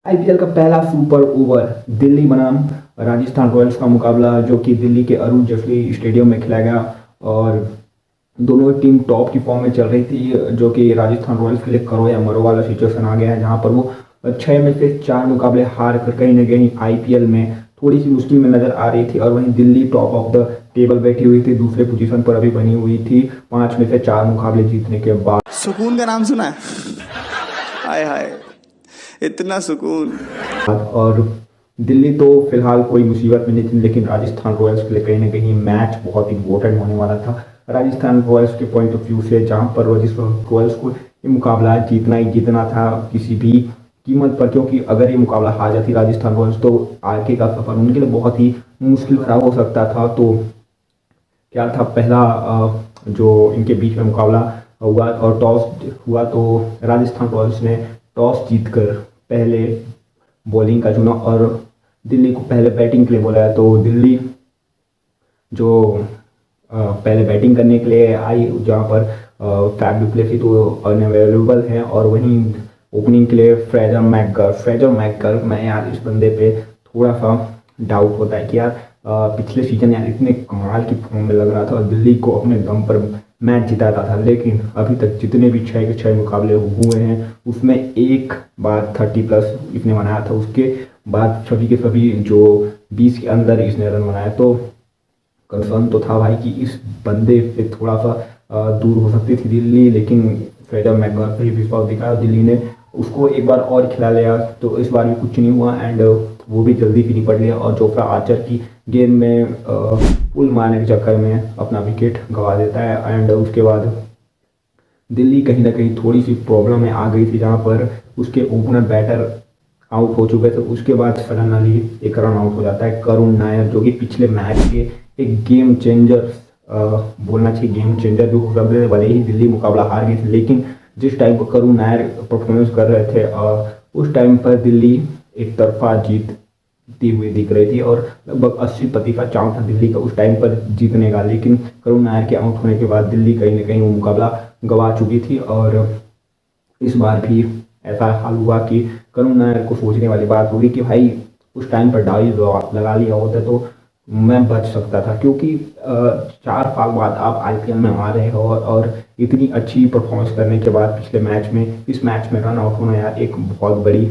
IPL का पहला super over Delhi बनाम राजस्थान रॉयल्स का मुकाबला जो कि दिल्ली के अरुण जेटली स्टेडियम में खेला गया। और दोनों टीम टॉप की फॉर्म में चल रही थी, जो कि राजस्थान रॉयल्स के लिए करो या मरो वाला सिचुएशन आ गया है, जहां पर वो 6 में से 4 मुकाबले हार कर कहीं ना कहीं आईपीएल में थोड़ी सी मुश्किल में नजर आ रही थी। और वहीं Delhi top of the table बैठी हुई थी, दूसरे पोजीशन पर अभी बनी हुई थी 5 में से 4 मुकाबले जीतने के बाद। सुकून का नाम सुना है? हाय हाय, इतना सुकून। और दिल्ली तो फिलहाल कोई मुसीबत में नहीं थी, लेकिन राजस्थान रॉयल्स के लिए कहीं ना कहीं मैच बहुत इंपॉर्टेंट होने वाला था राजस्थान रॉयल्स के पॉइंट ऑफ व्यू से, जहां पर राजस्थान रॉयल्स को ये मुकाबला जीतना ही जीतना था किसी भी कीमत पर। क्योंकि अगर ये मुकाबला हार जाती राजस्थान रॉयल्स तो आगे का सफर उनके लिए बहुत ही मुश्किल भरा हो सकता था। तो क्या था, पहला जो इनके बीच में मुकाबला हुआ और टॉस हुआ तो राजस्थान रॉयल्स ने टॉस जीतकर पहले बॉलिंग का चुना और दिल्ली को पहले बैटिंग के लिए बुलाया। तो दिल्ली जो पहले बैटिंग करने के लिए आई, जहाँ पर फैफ डु प्लेसिस तो अनअवेलेबल है, और वहीं ओपनिंग के लिए फ्रेजर मैकगर मैं यार इस बंदे पे थोड़ा सा डाउट होता है कि यार पिछले सीजन यार इतने कमाल की फॉर्म में लग रहा था और दिल्ली को अपने दम पर मैच जिताता था, लेकिन अभी तक जितने भी 6 के 6 मुकाबले हुए हैं उसमें एक बार 30+ इसने बनाया था। उसके बाद सभी के सभी जो 20 के अंदर इसने रन बनाया। तो कंसर्न तो था भाई कि इस बंदे से थोड़ा सा दूर हो सकती थी दिल्ली, लेकिन फ्रेजर मैकगर पर ही विश्वास दिखाया, दिल्ली ने उसको एक बार और खिला लिया। तो इस बार भी कुछ नहीं हुआ एंड वो भी जल्दी भी निपट लिया और जोफ्रा आर्चर की गेंद में पुल मारने के चक्कर में अपना विकेट गंवा देता है। एंड उसके बाद दिल्ली कहीं ना कहीं थोड़ी सी प्रॉब्लम में आ गई थी, जहाँ पर उसके ओपनर बैटर आउट हो चुके थे। उसके बाद सडनली एक रन आउट हो जाता है करुण नायर, जो कि पिछले मैच के एक गेम चेंजर बोलना चाहिए, गेम चेंजर जो हो सकते थे। भले ही दिल्ली मुकाबला हार गई थी, लेकिन जिस टाइम पर करुण नायर परफॉर्मेंस कर रहे थे उस टाइम पर दिल्ली एक तरफा जीतती हुई दिख रही थी और लगभग 80% चांस था दिल्ली का उस टाइम पर जीतने का। लेकिन करुण नायर के आउट होने के बाद दिल्ली कहीं ना कहीं वो मुकाबला गंवा चुकी थी। और इस बार भी ऐसा हाल हुआ कि करुण नायर को सोचने वाली बात होगी कि भाई उस टाइम पर डाई लगा लिया होता तो मैं बच सकता था। क्योंकि 4 साल बाद आप आईपीएल में आ रहे हो और इतनी अच्छी परफॉर्मेंस करने के बाद पिछले मैच में इस मैच में रन आउट होना यार एक बहुत बड़ी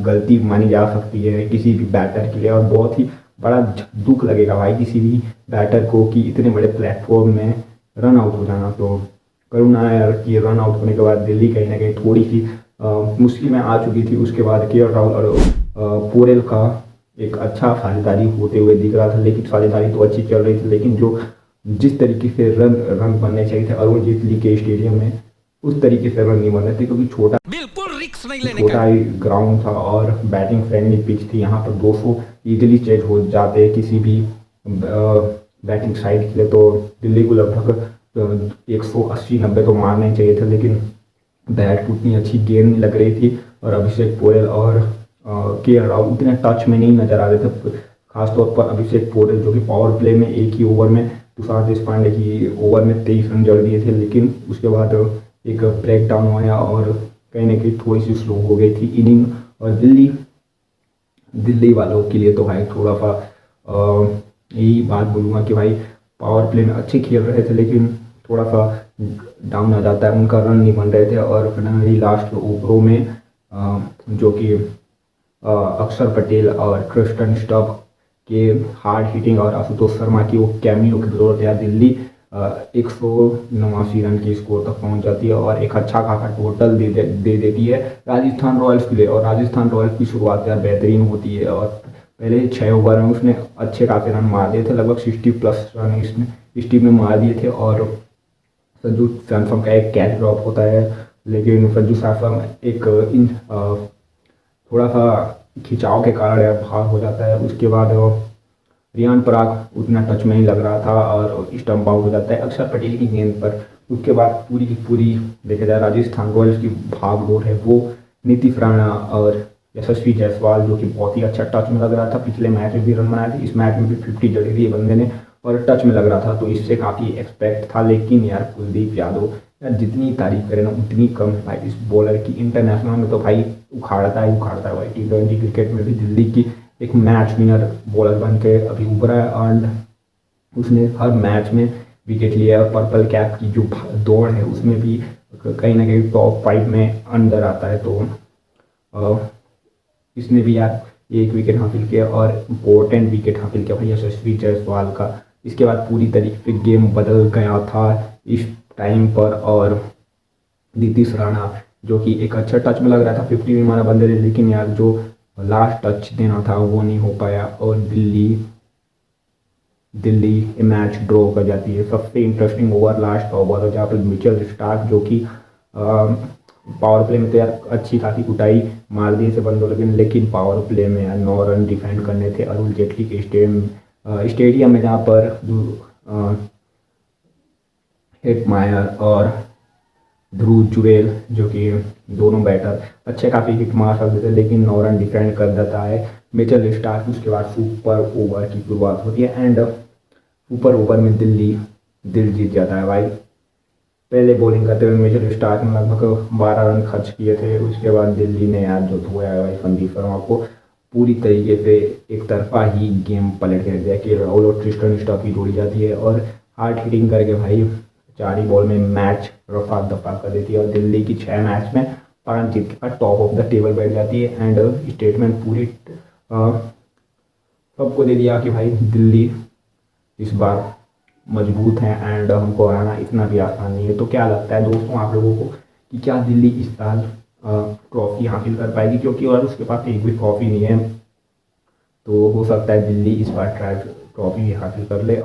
गलती मानी जा सकती है किसी भी बैटर के लिए, और बहुत ही बड़ा दुख लगेगा भाई किसी भी बैटर को कि इतने बड़े प्लेटफॉर्म में रन आउट हो जाना। तो करुण नायर की रन आउट होने के बाद दिल्ली कहीं ना कहीं थोड़ी सी मुश्किल में आ चुकी थी। उसके बाद केएल राहुल और पोरेल का एक अच्छा साझेदारी होते हुए दिख रहा था, लेकिन साझेदारी तो अच्छी चल रही थी, लेकिन जो जिस तरीके से रन बनने चाहिए थे अरुण जेटली के स्टेडियम में उस तरीके से रन नहीं बन रहे थे, क्योंकि छोटा ही ग्राउंड था और बैटिंग फ्रेंडली पिच थी। यहाँ पर 200 इजीली चेज हो जाते किसी भी बैटिंग साइड के लिए। तो दिल्ली को लगभग 180-90 तो मारने चाहिए थे, लेकिन बैट को उतनी अच्छी गेंद नहीं लग रही थी और अभिषेक पोरेल और केएल राहुल उतने टच में नहीं नजर आ रहे थे। खासतौर पर अभिषेक पोरेल जो कि पावर प्ले में एक ही ओवर में तुषार देशपांडे की ओवर में 23 रन जड़ दिए थे, लेकिन उसके बाद एक ब्रेक डाउन आया और कहीं ना कहीं थोड़ी सी स्लो हो गई थी इनिंग। और दिल्ली वालों के लिए तो भाई थोड़ा सा यही बात बोलूँगा कि भाई पावर प्ले में अच्छे खेल रहे थे, लेकिन थोड़ा सा डाउन आ जाता है, उनका रन नहीं बन रहे थे। और फाइनली लास्ट ओवरों में जो कि अक्षर पटेल और क्रिस्टन स्टफ के हार्ड हिटिंग और आशुतोष शर्मा की वो कैमियो की बदौलत यार दिल्ली 189 रन की स्कोर तक पहुंच जाती है और एक अच्छा खासा टोटल दे देती है राजस्थान रॉयल्स के लिए। और राजस्थान रॉयल्स की शुरुआत यार बेहतरीन होती है और पहले 6 ओवर में उसने अच्छे खासे रन मार दिए थे, लगभग 60+ रन इसने इस टीम में मार दिए थे। और संजू सैमसन का एक कैच ड्रॉप होता है, लेकिन संजू सैमसन एक थोड़ा सा खिंचाव के कारण यार भाग हो जाता है। उसके बाद रियान पराग उतना टच में नहीं लग रहा था और स्टंप आउट हो जाता है अक्षर पटेल की गेंद पर। उसके बाद पूरी की पूरी देखा जाए राजस्थान रॉयल्स की भाग दौड़ है वो नीतीश राणा और यशस्वी जायसवाल, जो कि बहुत ही अच्छा टच में लग रहा था। पिछले मैच में भी रन बनाए थे, इस मैच में भी 50 जड़ी थी बंदे ने और टच में लग रहा था, तो इससे काफ़ी एक्सपेक्ट था। लेकिन यार कुलदीप यादव यार जितनी तारीफ करें ना उतनी कम है भाई इस बॉलर की। इंटरनेशनल में तो भाई उखाड़ता है भाई। T20 क्रिकेट में भी दिल्ली की एक मैच विनर बॉलर बन के अभी उभरा है एंड उसने हर मैच में विकेट लिया है। और पर्पल कैप की जो दौड़ है उसमें भी कहीं ना कहीं टॉप 5 में अंदर आता है। तो इसने भी यार एक विकेट हासिल किया और इम्पोर्टेंट विकेट हासिल किया भाई यशस्वी जायसवाल का। इसके बाद पूरी तरीके से गेम बदल गया था इस टाइम पर। और नीतीश राणा जो कि एक अच्छा टच में लग रहा था, 50 भी मारा बंदे ने, लेकिन यार जो लास्ट टच देना था वो नहीं हो पाया और दिल्ली मैच ड्रॉ कर जाती है। सबसे इंटरेस्टिंग ओवर लास्ट का ओवर है जहाँ पर मिचेल स्टार्क जो कि पावर प्ले में तो यार अच्छी खासी कुटाई मार दी से बंदों, लेकिन पावर प्ले में यार 9 रन डिफेंड करने थे अरुण जेटली के स्टेडियम में, जहाँ पर हेटमायर और ध्रुव जुरेल जो कि दोनों बैटर अच्छे काफ़ी हिट मार सकते थे, लेकिन 9 रन डिफेंड कर देता है मिचेल स्टार्क। उसके बाद सुपर ओवर की शुरुआत होती है एंड सुपर ओवर में दिल्ली दिल जीत जाता है भाई। पहले बॉलिंग करते हुए मिचेल स्टार्क ने लगभग 12 रन खर्च किए थे। उसके बाद दिल्ली ने यार जो धोया है भाई संदीप शर्मा को पूरी तरीके से एक तरफा ही गेम पलट के रख दिया कि राहुल और ट्रिस्टन स्टॉक की जोड़ी जाती है और हार्ड हिटिंग करके भाई 4 ही बॉल में मैच रफा दफा कर देती है और दिल्ली की 6 मैच में 5 जीत के बाद टॉप ऑफ द टेबल बैठ जाती है। एंड स्टेटमेंट पूरी सबको दे दिया कि भाई दिल्ली इस बार मजबूत है एंड हमको हराना इतना भी आसान नहीं है। तो क्या लगता है दोस्तों आप लोगों को कि क्या दिल्ली इस साल ट्रॉफी हासिल कर पाएगी? क्योंकि और उसके पास एक भी ट्रॉफी नहीं है, तो हो सकता है दिल्ली इस बार ट्रॉफी हासिल कर ले।